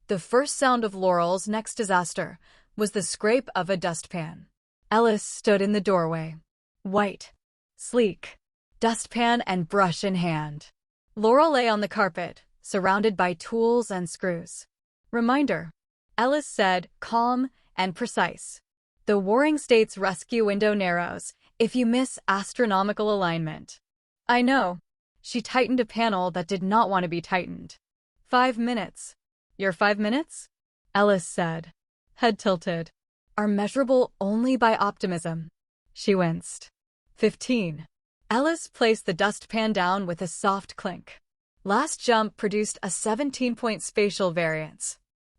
The first sound of Laurel's next disaster was the scrape of a dustpan. Ellis stood in the doorway, white, sleek, dustpan and brush in hand. Laurel lay on the carpet, surrounded by tools and screws. "Reminder," Ellis said, calm and precise. "The Warring States rescue window narrows if you miss astronomical alignment." "I know." She tightened a panel that did not want to be tightened. 5 minutes. "Your 5 minutes?" Ellis said, head tilted. "Are measurable only by optimism." She winced. 15. Ellis placed the dustpan down with a soft clink. Last jump produced a 17-point spatial variance.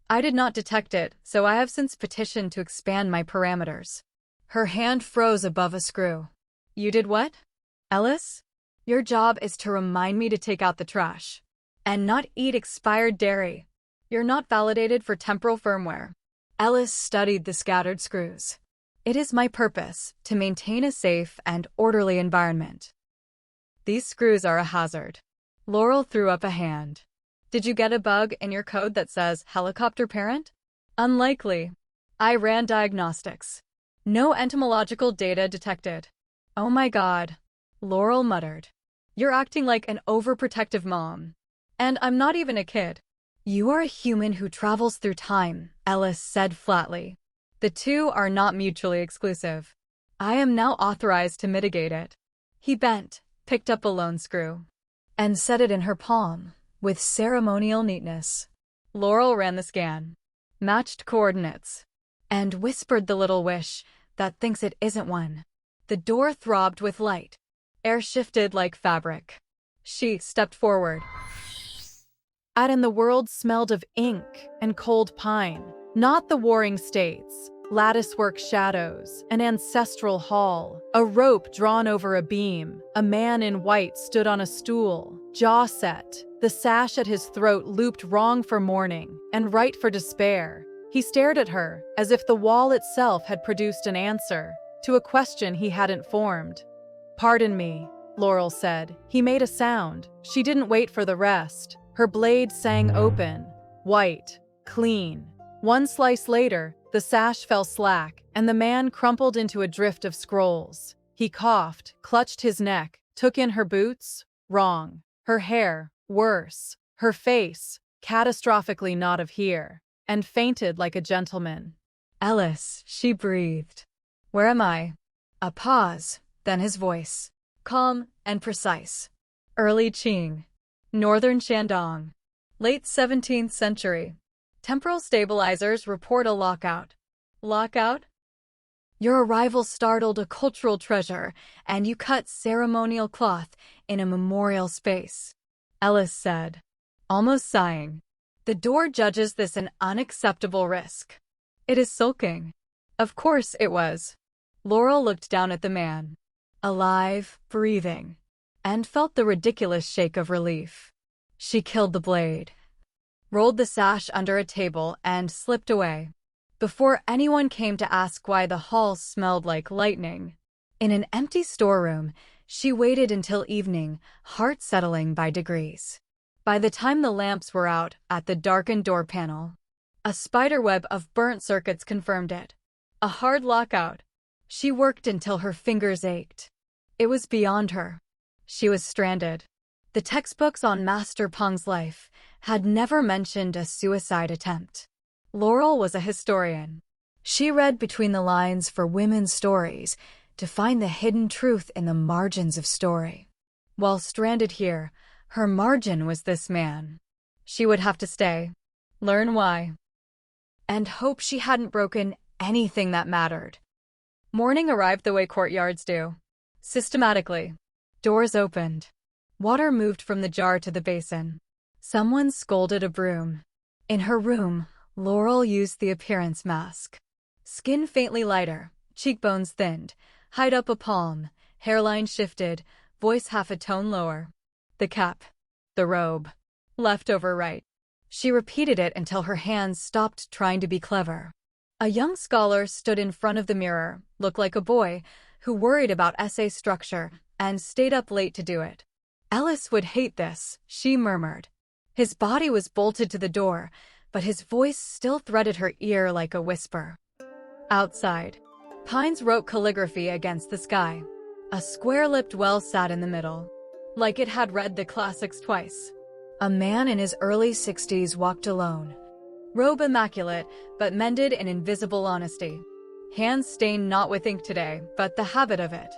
"I did not detect it, so I have since petitioned to expand my parameters." Her hand froze above a screw. "You did what?" "Ellis, your job is to remind me to take out the trash. And not eat expired dairy. You're not validated for temporal firmware." Ellis studied the scattered screws. "It is my purpose to maintain a safe and orderly environment." "These screws are a hazard." Laurel threw up a hand. "Did you get a bug in your code that says helicopter parent?" "Unlikely. I ran diagnostics. No entomological data detected." "Oh my God," Laurel muttered. "You're acting like an overprotective mom. And I'm not even a kid." "You are a human who travels through time," Ellis said flatly. "The two are not mutually exclusive. I am now authorized to mitigate it." He bent, picked up a lone screw, and set it in her palm, with ceremonial neatness. Laurel ran the scan, matched coordinates, and whispered the little wish that thinks it isn't one. The door throbbed with light. Air shifted like fabric. She stepped forward. Out in the world smelled of ink and cold pine, not the Warring States. Latticework shadows, an ancestral hall, a rope drawn over a beam. A man in white stood on a stool, jaw set, the sash at his throat looped wrong for mourning and right for despair. He stared at her as if the wall itself had produced an answer to a question he hadn't formed. "Pardon me," Laurel said. He made a sound. She didn't wait for the rest. Her blade sang open, white, clean. One slice later, the sash fell slack, and the man crumpled into a drift of scrolls. He coughed, clutched his neck, took in her boots. Wrong. Her hair. Worse. Her face. Catastrophically not of here. And fainted like a gentleman. "Ellis," she breathed. "Where am I?" A pause, then his voice. Calm and precise. "Early Qing. Northern Shandong. Late 17th century. Temporal stabilizers report a lockout." "Lockout?" "Your arrival startled a cultural treasure, and you cut ceremonial cloth in a memorial space," Ellis said, almost sighing. "The door judges this an unacceptable risk." "It is sulking." Of course it was. Laurel looked down at the man, alive, breathing, and felt the ridiculous shake of relief. She killed the blade, rolled the sash under a table, and slipped away, before anyone came to ask why the hall smelled like lightning. In an empty storeroom, she waited until evening, heart settling by degrees. By the time the lamps were out at the darkened door panel, a spiderweb of burnt circuits confirmed it. A hard lockout. She worked until her fingers ached. It was beyond her. She was stranded. The textbooks on Master Pong's life had never mentioned a suicide attempt. Laurel was a historian. She read between the lines for women's stories to find the hidden truth in the margins of story. While stranded here, her margin was this man. She would have to stay, learn why, and hope she hadn't broken anything that mattered. Morning arrived the way courtyards do. Systematically. Doors opened. Water moved from the jar to the basin. Someone scolded a broom. In her room, Laurel used the appearance mask. Skin faintly lighter, cheekbones thinned, height up a palm, hairline shifted, voice half a tone lower. The cap. The robe. Left over right. She repeated it until her hands stopped trying to be clever. A young scholar stood in front of the mirror, looked like a boy, who worried about essay structure and stayed up late to do it. Ellis would hate this, she murmured. His body was bolted to the door, but his voice still threaded her ear like a whisper. Outside, pines wrote calligraphy against the sky. A square-lipped well sat in the middle, like it had read the classics twice. A man in his early 60s walked alone, robe immaculate, but mended in invisible honesty. Hands stained not with ink today, but the habit of it.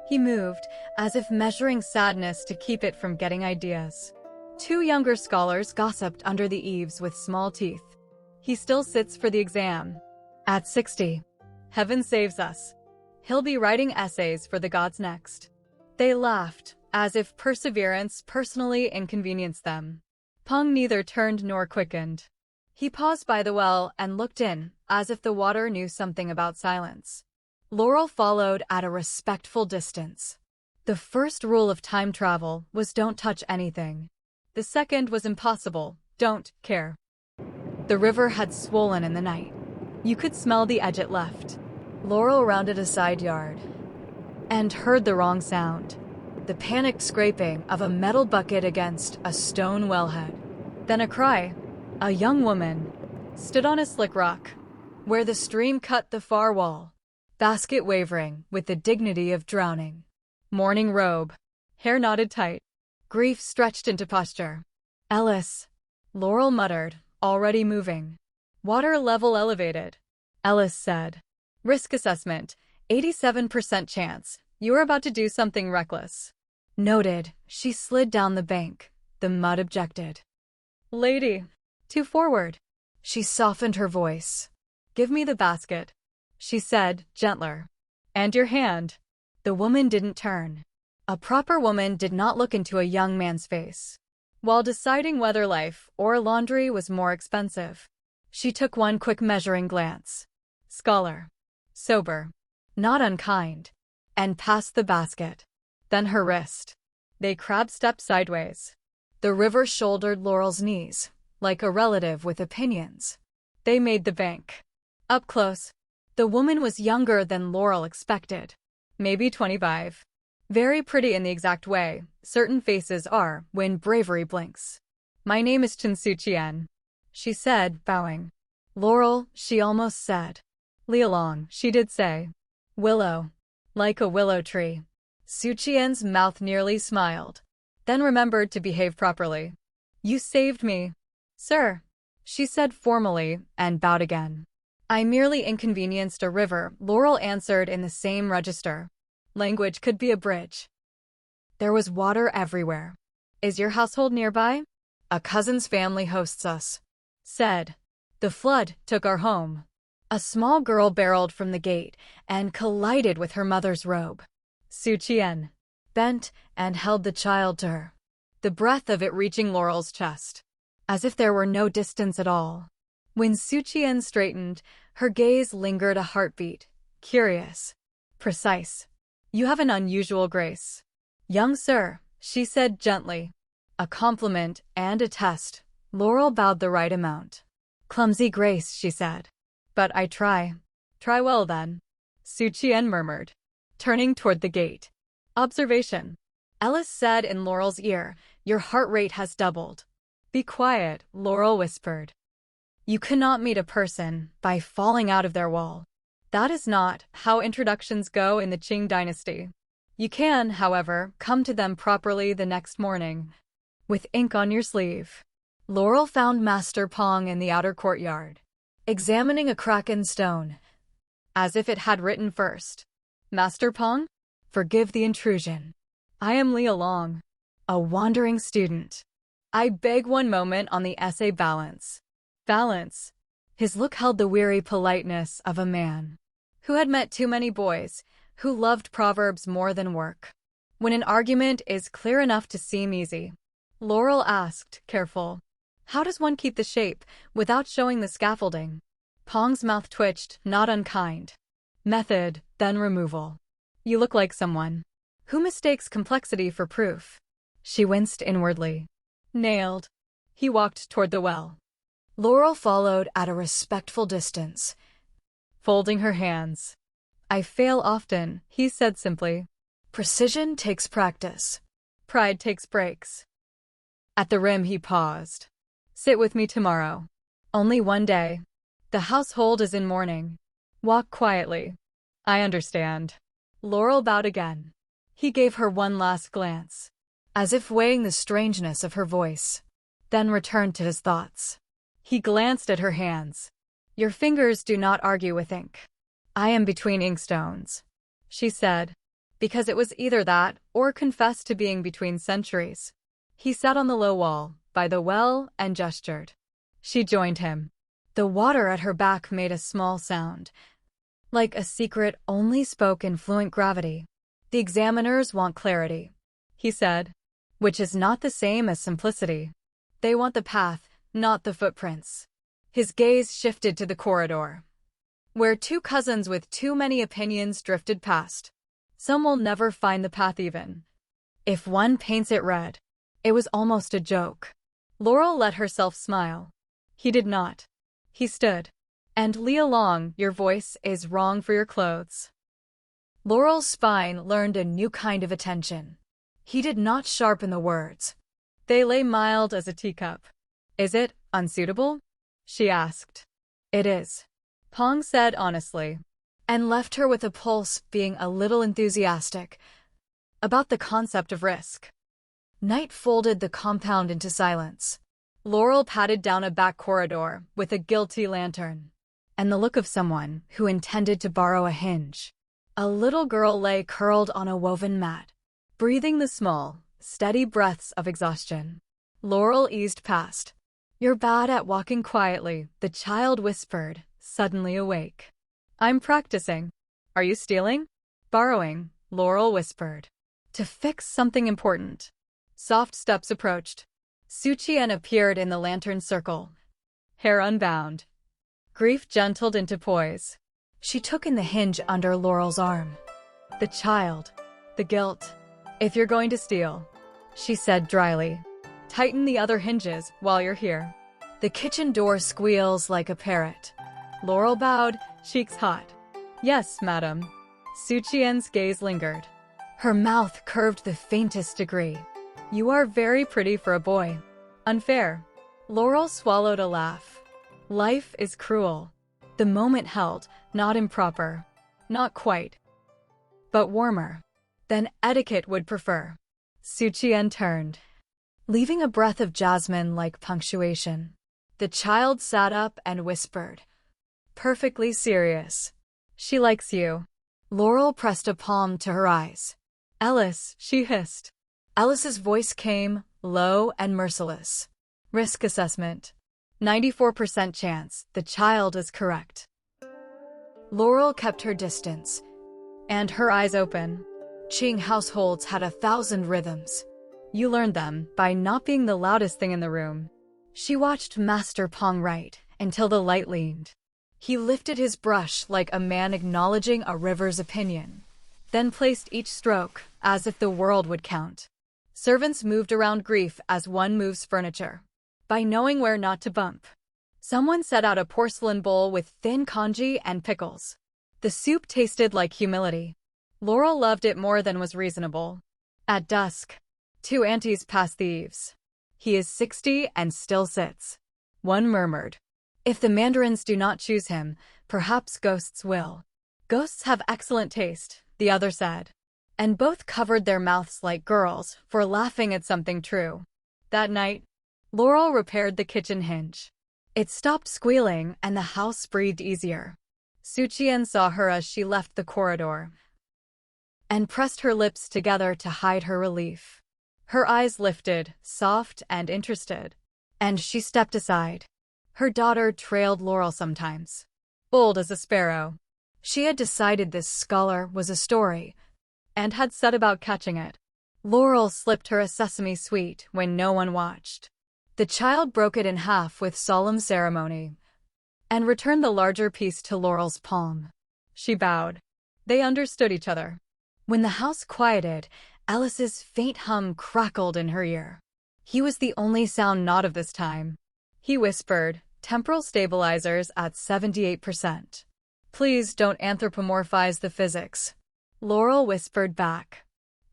He moved, as if measuring sadness to keep it from getting ideas. Two younger scholars gossiped under the eaves with small teeth. He still sits for the exam. At 60. Heaven saves us. He'll be writing essays for the gods next. They laughed, as if perseverance personally inconvenienced them. Pong neither turned nor quickened. He paused by the well and looked in, as if the water knew something about silence. Laurel followed at a respectful distance. The first rule of time travel was don't touch anything. The second was impossible, don't care. The river had swollen in the night. You could smell the edge it left. Laurel rounded a side yard and heard the wrong sound. The panicked scraping of a metal bucket against a stone wellhead. Then a cry. A young woman stood on a slick rock, where the stream cut the far wall, basket wavering with the dignity of drowning. Morning robe, hair knotted tight, grief stretched into posture. Ellis, Laurel muttered, already moving. Water level elevated. Ellis said. Risk assessment, 87% chance. You are about to do something reckless. Noted, she slid down the bank. The mud objected. Lady. Too forward. She softened her voice. Give me the basket, she said, gentler. And your hand. The woman didn't turn. A proper woman did not look into a young man's face. While deciding whether life or laundry was more expensive, she took one quick measuring glance. Scholar. Sober. Not unkind. And passed the basket. Then her wrist. They crab-stepped sideways. The river shouldered Laurel's knees, like a relative with opinions. They made the bank. Up close. The woman was younger than Laurel expected. Maybe 25. Very pretty in the exact way certain faces are when bravery blinks. My name is Hui-An, she said, bowing. Laurel, she almost said. Lialong, she did say. Willow. Like a willow tree. Hui-An's mouth nearly smiled, then remembered to behave properly. You saved me. Sir, she said formally, and bowed again. I merely inconvenienced a river, Laurel answered in the same register. Language could be a bridge. There was water everywhere. Is your household nearby? A cousin's family hosts us. Said. The flood took our home. A small girl barreled from the gate and collided with her mother's robe. Hui-An bent and held the child to her, the breath of it reaching Laurel's chest, as if there were no distance at all. When Hui-An straightened, her gaze lingered a heartbeat, curious, precise. You have an unusual grace. Young sir, she said gently. A compliment and a test. Laurel bowed the right amount. Clumsy grace, she said. But I try. Try well then. Hui-An murmured, turning toward the gate. Observation. Ellis said in Laurel's ear, your heart rate has doubled. Be quiet, Laurel whispered. You cannot meet a person by falling out of their wall. That is not how introductions go in the Qing dynasty. You can, however, come to them properly the next morning, with ink on your sleeve. Laurel found Master Pong in the outer courtyard, examining a crack in stone, as if it had written first. Master Pong? Forgive the intrusion. I am Lialong, a wandering student. I beg one moment on the essay balance. Balance. His look held the weary politeness of a man who had met too many boys, who loved proverbs more than work. When an argument is clear enough to seem easy. Laurel asked, careful. How does one keep the shape without showing the scaffolding? Pong's mouth twitched, not unkind. Method, then removal. You look like someone who mistakes complexity for proof. She winced inwardly. Nailed. He walked toward the well. Laurel followed at a respectful distance, folding her hands. I fail often, he said simply. Precision takes practice. Pride takes breaks. At the rim he paused. Sit with me tomorrow. Only one day. The household is in mourning. Walk quietly. I understand. Laurel bowed again. He gave her one last glance, as if weighing the strangeness of her voice, then returned to his thoughts. He glanced at her hands. Your fingers do not argue with ink. I am between inkstones, she said, because it was either that or confess to being between centuries. He sat on the low wall, by the well, and gestured. She joined him. The water at her back made a small sound, like a secret only spoke in fluent gravity. The examiners want clarity, he said, which is not the same as simplicity. They want the path, not the footprints. His gaze shifted to the corridor, where two cousins with too many opinions drifted past. Some will never find the path even if one paints it red. It was almost a joke. Laurel let herself smile. He did not. He stood. And Lee along, your voice is wrong for your clothes. Laurel's spine learned a new kind of attention. He did not sharpen the words. They lay mild as a teacup. Is it unsuitable? She asked. It is, Pong said honestly, and left her with a pulse being a little enthusiastic about the concept of risk. Night folded the compound into silence. Laurel padded down a back corridor with a guilty lantern, and the look of someone who intended to borrow a hinge. A little girl lay curled on a woven mat, breathing the small, steady breaths of exhaustion. Laurel eased past. You're bad at walking quietly, the child whispered, suddenly awake. I'm practicing. Are you stealing? Borrowing, Laurel whispered. To fix something important. Soft steps approached. Hui-An appeared in the lantern circle, hair unbound. Grief gentled into poise. She took in the hinge under Laurel's arm. The child. The guilt. If you're going to steal, she said dryly, tighten the other hinges while you're here. The kitchen door squeals like a parrot. Laurel bowed, cheeks hot. Yes, madam. Hui-An's gaze lingered. Her mouth curved the faintest degree. You are very pretty for a boy. Unfair. Laurel swallowed a laugh. Life is cruel. The moment held, not improper. Not quite. But warmer than etiquette would prefer. Hui-An turned, leaving a breath of jasmine like punctuation. The child sat up and whispered. Perfectly serious. She likes you. Laurel pressed a palm to her eyes. Ellis, she hissed. Ellis's voice came, low and merciless. Risk assessment. 94% chance the child is correct. Laurel kept her distance, and her eyes open. Qing households had 1,000 rhythms. You learned them by not being the loudest thing in the room. She watched Master Pong write until the light leaned. He lifted his brush like a man acknowledging a river's opinion, then placed each stroke as if the world would count. Servants moved around grief as one moves furniture, by knowing where not to bump. Someone set out a porcelain bowl with thin congee and pickles. The soup tasted like humility. Laurel loved it more than was reasonable. At dusk, two aunties passed the eaves. He is 60 and still sits. One murmured. If the mandarins do not choose him, perhaps ghosts will. Ghosts have excellent taste, the other said. And both covered their mouths like girls for laughing at something true. That night, Laurel repaired the kitchen hinge. It stopped squealing and the house breathed easier. Hui-An saw her as she left the corridor and pressed her lips together to hide her relief. Her eyes lifted, soft and interested, and she stepped aside. Her daughter trailed Laurel sometimes, bold as a sparrow. She had decided this scholar was a story and had set about catching it. Laurel slipped her a sesame sweet when no one watched. The child broke it in half with solemn ceremony and returned the larger piece to Laurel's palm. She bowed. They understood each other. When the house quieted, Alice's faint hum crackled in her ear. He was the only sound not of this time. He whispered, temporal stabilizers at 78%. Please don't anthropomorphize the physics. Laurel whispered back.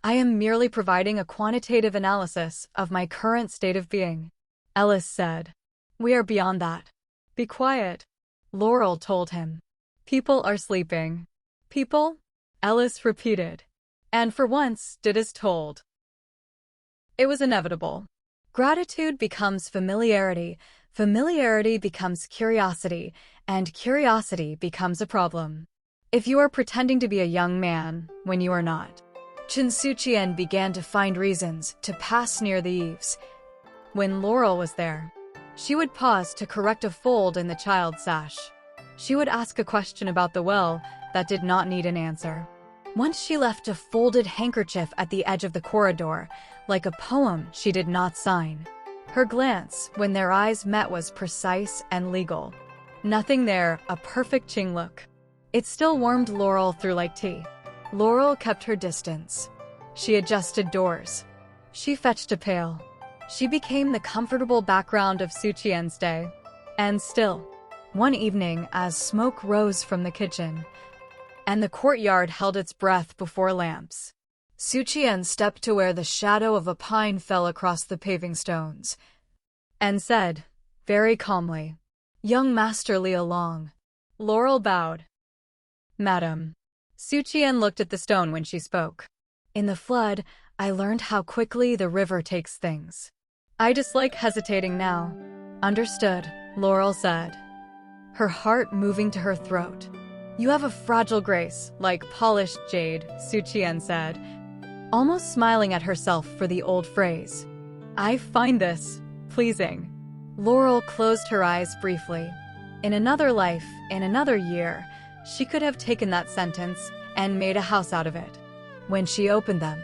I am merely providing a quantitative analysis of my current state of being. Ellis said. We are beyond that. Be quiet, Laurel told him. People are sleeping. People? Ellis repeated, and for once did as told. It was inevitable. Gratitude becomes familiarity, familiarity becomes curiosity, and curiosity becomes a problem. If you are pretending to be a young man when you are not. Hui-An began to find reasons to pass near the eaves. When Laurel was there, she would pause to correct a fold in the child's sash. She would ask a question about the well that did not need an answer. Once she left a folded handkerchief at the edge of the corridor, like a poem she did not sign. Her glance, when their eyes met, was precise and legal. Nothing there, a perfect Qing look. It still warmed Laurel through like tea. Laurel kept her distance. She adjusted doors. She fetched a pail. She became the comfortable background of Hui-An's day. And still, one evening, as smoke rose from the kitchen, and the courtyard held its breath before lamps, Hui-An stepped to where the shadow of a pine fell across the paving stones, and said, very calmly, "Young Master Li along." Laurel bowed. "Madam." Hui-An looked at the stone when she spoke. "In the flood, I learned how quickly the river takes things. I dislike hesitating now." "Understood," Laurel said, her heart moving to her throat. "You have a fragile grace, like polished jade," Hui-An said, almost smiling at herself for the old phrase. "I find this pleasing." Laurel closed her eyes briefly. In another life, in another year, she could have taken that sentence and made a house out of it. When she opened them,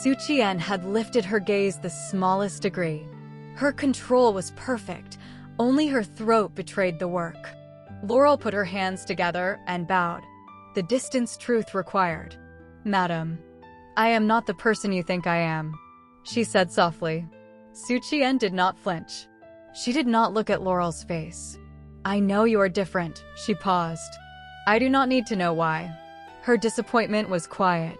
Hui-An had lifted her gaze the smallest degree. Her control was perfect, only her throat betrayed the work. Laurel put her hands together and bowed. The distance truth required. "Madam, I am not the person you think I am," she said softly. Hui-An did not flinch. She did not look at Laurel's face. "I know you are different," she paused. "I do not need to know why." Her disappointment was quiet.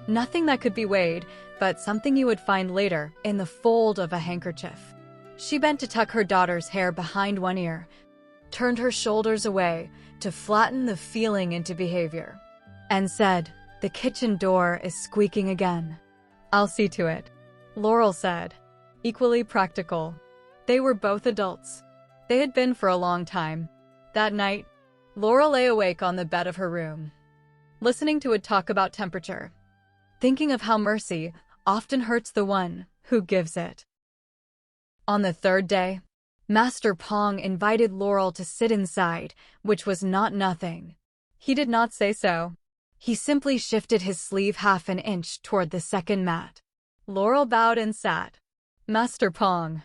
Nothing that could be weighed, but something you would find later in the fold of a handkerchief. She bent to tuck her daughter's hair behind one ear, turned her shoulders away to flatten the feeling into behavior, and said, "The kitchen door is squeaking again." "I'll see to it," Laurel said, equally practical. They were both adults. They had been for a long time. That night, Laurel lay awake on the bed of her room, listening to it talk about temperature, thinking of how mercy often hurts the one who gives it. On the third day, Master Pong invited Laurel to sit inside, which was not nothing. He did not say so. He simply shifted his sleeve half an inch toward the second mat. Laurel bowed and sat. "Master Pong,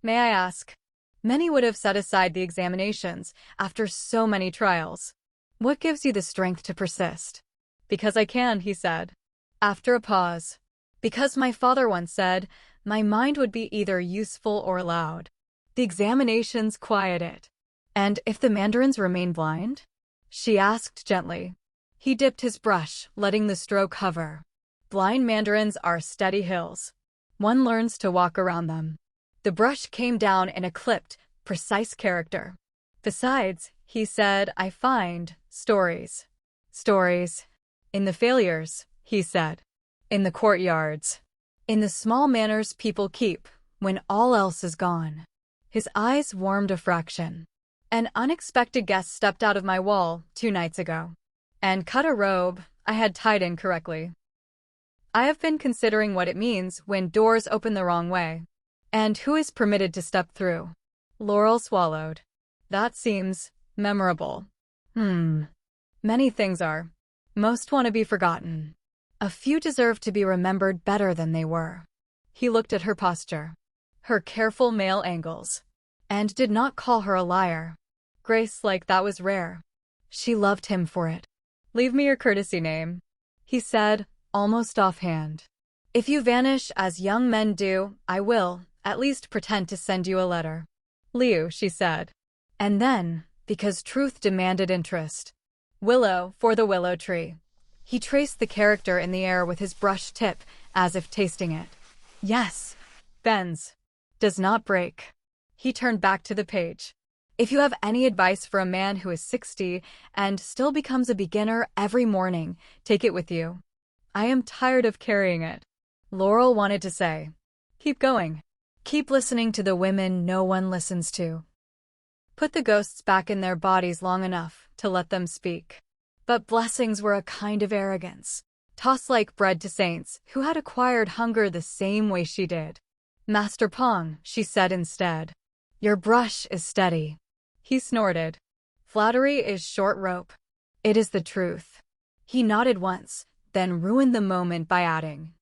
may I ask?" Many would have set aside the examinations after so many trials. "What gives you the strength to persist?" "Because I can," he said. After a pause, "Because my father once said, my mind would be either useful or loud. The examinations quiet it." "And if the mandarins remain blind?" she asked gently. He dipped his brush, letting the stroke hover. "Blind mandarins are steady hills. One learns to walk around them." The brush came down in a clipped, precise character. "Besides," he said, "I find stories." "Stories." "In the failures," he said. "In the courtyards. In the small manners people keep when all else is gone." His eyes warmed a fraction. "An unexpected guest stepped out of my wall 2 nights ago and cut a robe I had tied incorrectly. I have been considering what it means when doors open the wrong way, and who is permitted to step through." Laurel swallowed. "That seems memorable." Many things are. Most want to be forgotten. A few deserve to be remembered better than they were." He looked at her posture, her careful male angles, and did not call her a liar. Grace like that was rare. She loved him for it. "Leave me your courtesy name," he said, almost offhand. "If you vanish as young men do, I will at least pretend to send you a letter." "Liu," she said. And then, because truth demanded interest, "Willow for the willow tree." He traced the character in the air with his brush tip, as if tasting it. "Yes, bends. Does not break." He turned back to the page. If you have any advice for a man who is 60 and still becomes a beginner every morning, take it with you. I am tired of carrying it. Laurel wanted to say, keep going. Keep listening to the women no one listens to. Put the ghosts back in their bodies long enough to let them speak. But blessings were a kind of arrogance, tossed like bread to saints who had acquired hunger the same way she did. Master Pong, she said instead. Your brush is steady. He snorted. Flattery is short rope. It is the truth. He nodded once, then ruined the moment by adding,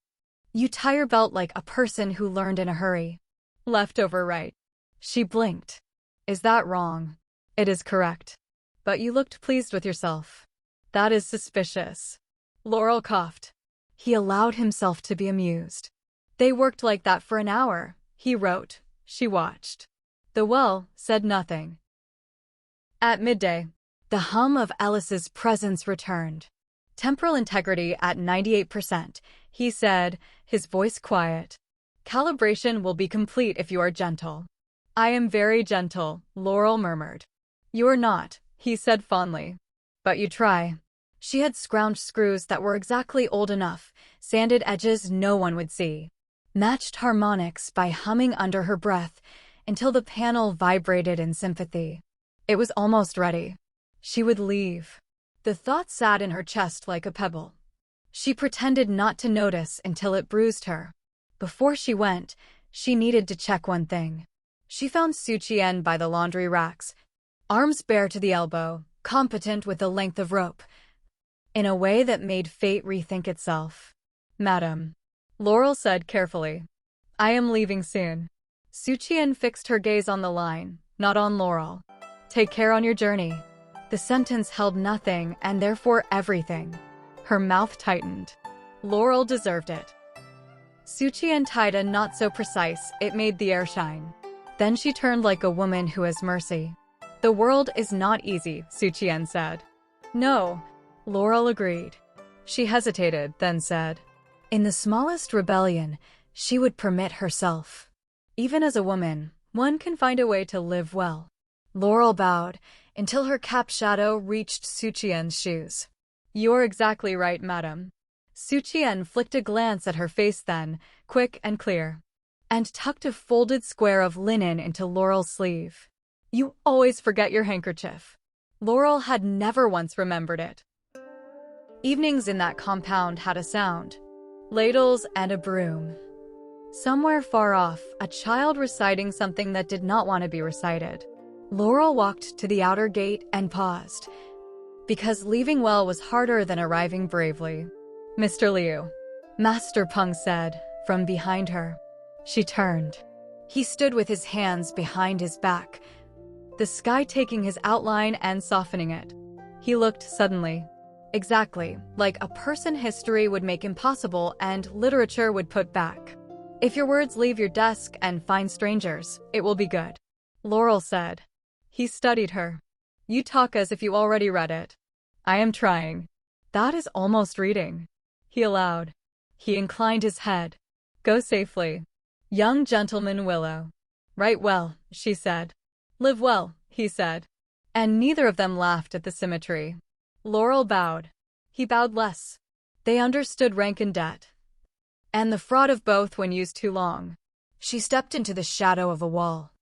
you tie your belt like a person who learned in a hurry. Left over right. She blinked. Is that wrong? It is correct. But you looked pleased with yourself. That is suspicious. Laurel coughed. He allowed himself to be amused. They worked like that for an hour. He wrote. She watched. The well said nothing. At midday, the hum of Ellis's presence returned. Temporal integrity at 98%, he said, his voice quiet. Calibration will be complete if you are gentle. I am very gentle, Laurel murmured. You are not, he said fondly. But you try. She had scrounged screws that were exactly old enough, sanded edges no one would see, matched harmonics by humming under her breath until the panel vibrated in sympathy. It was almost ready. She would leave. The thought sat in her chest like a pebble. She pretended not to notice until it bruised her. Before she went, she needed to check one thing. She found Hui-An by the laundry racks, arms bare to the elbow, competent with a length of rope, in a way that made fate rethink itself. Madam, Laurel said carefully, I am leaving soon. Hui-An fixed her gaze on the line, not on Laurel. Take care on your journey. The sentence held nothing and therefore everything. Her mouth tightened. Laurel deserved it. Hui-An tied a knot so precise it made the air shine. Then she turned like a woman who has mercy. The world is not easy, Hui-An said. No, Laurel agreed. She hesitated, then said, in the smallest rebellion, she would permit herself. Even as a woman, one can find a way to live well. Laurel bowed until her cap shadow reached Hui-An's shoes. You're exactly right, madam. Hui-An flicked a glance at her face then, quick and clear, and tucked a folded square of linen into Laurel's sleeve. You always forget your handkerchief. Laurel had never once remembered it. Evenings in that compound had a sound. Ladles and a broom. Somewhere far off, a child reciting something that did not want to be recited. Laurel walked to the outer gate and paused, because leaving well was harder than arriving bravely. Mr. Liu, Master Pong said, from behind her. She turned. He stood with his hands behind his back, the sky taking his outline and softening it. He looked suddenly. Exactly, like a person history would make impossible and literature would put back. If your words leave your desk and find strangers, it will be good. Laurel said. He studied her. You talk as if you already read it. I am trying. That is almost reading. He allowed. He inclined his head. Go safely. Young gentleman Willow. Write well, she said. Live well, he said. And neither of them laughed at the symmetry. Laurel bowed. He bowed less. They understood rank and debt, and the fraud of both when used too long. She stepped into the shadow of a wall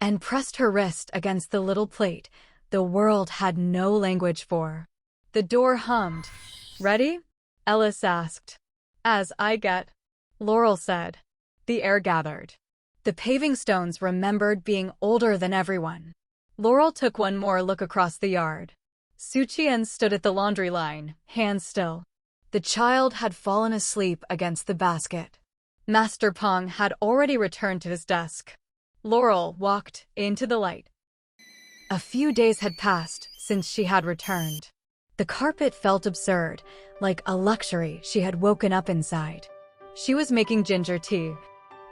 and pressed her wrist against the little plate the world had no language for. The door hummed. Ready? Ellis asked. As I get, Laurel said. The air gathered. The paving stones remembered being older than everyone. Laurel took one more look across the yard. Hui-An stood at the laundry line, hands still. The child had fallen asleep against the basket. Master Pong had already returned to his desk. Laurel walked into the light. A few days had passed since she had returned. The carpet felt absurd, like a luxury she had woken up inside. She was making ginger tea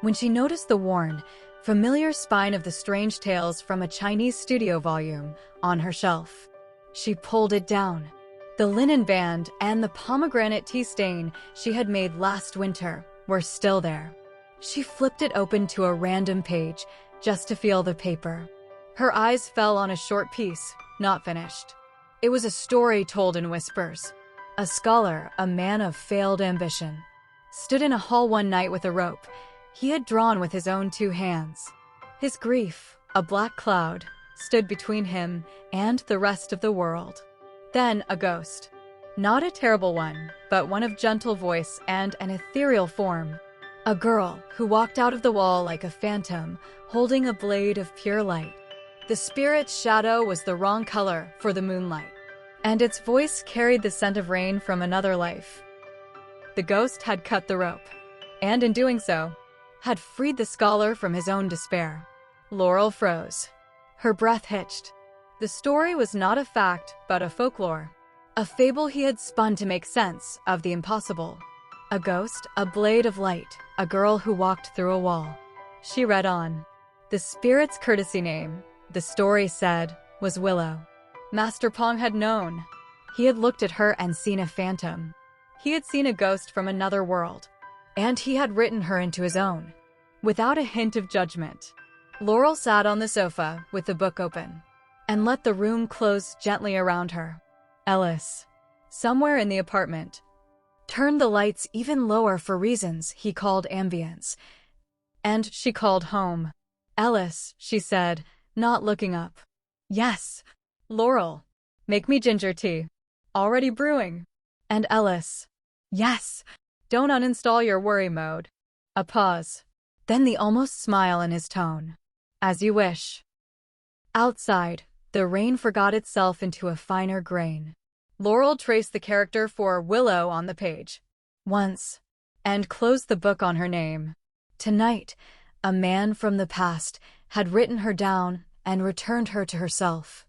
when she noticed the worn, familiar spine of the strange tales from a Chinese studio volume on her shelf. She pulled it down. The linen band and the pomegranate tea stain she had made last winter were still there. She flipped it open to a random page just to feel the paper. Her eyes fell on a short piece, not finished. It was a story told in whispers. A scholar, a man of failed ambition, stood in a hall one night with a rope he had drawn with his own 2 hands. His grief, a black cloud, stood between him and the rest of the world. Then a ghost. Not a terrible one, but one of gentle voice and an ethereal form. A girl who walked out of the wall like a phantom, holding a blade of pure light. The spirit's shadow was the wrong color for the moonlight, and its voice carried the scent of rain from another life. The ghost had cut the rope, and in doing so, had freed the scholar from his own despair. Laurel froze. Her breath hitched. The story was not a fact, but a folklore. A fable he had spun to make sense of the impossible. A ghost, a blade of light, a girl who walked through a wall. She read on. The spirit's courtesy name, the story said, was Willow. Master Pong had known. He had looked at her and seen a phantom. He had seen a ghost from another world, and he had written her into his own, without a hint of judgment. Laurel sat on the sofa with the book open, and let the room close gently around her. Ellis, somewhere in the apartment, turned the lights even lower for reasons he called ambience, and she called home. Ellis, she said, not looking up. Yes, Laurel, make me ginger tea. Already brewing. And Ellis, yes, don't uninstall your worry mode. A pause, then the almost smile in his tone. As you wish. Outside, the rain forgot itself into a finer grain. Laurel traced the character for Willow on the page. Once, and closed the book on her name. Tonight, a man from the past had written her down and returned her to herself.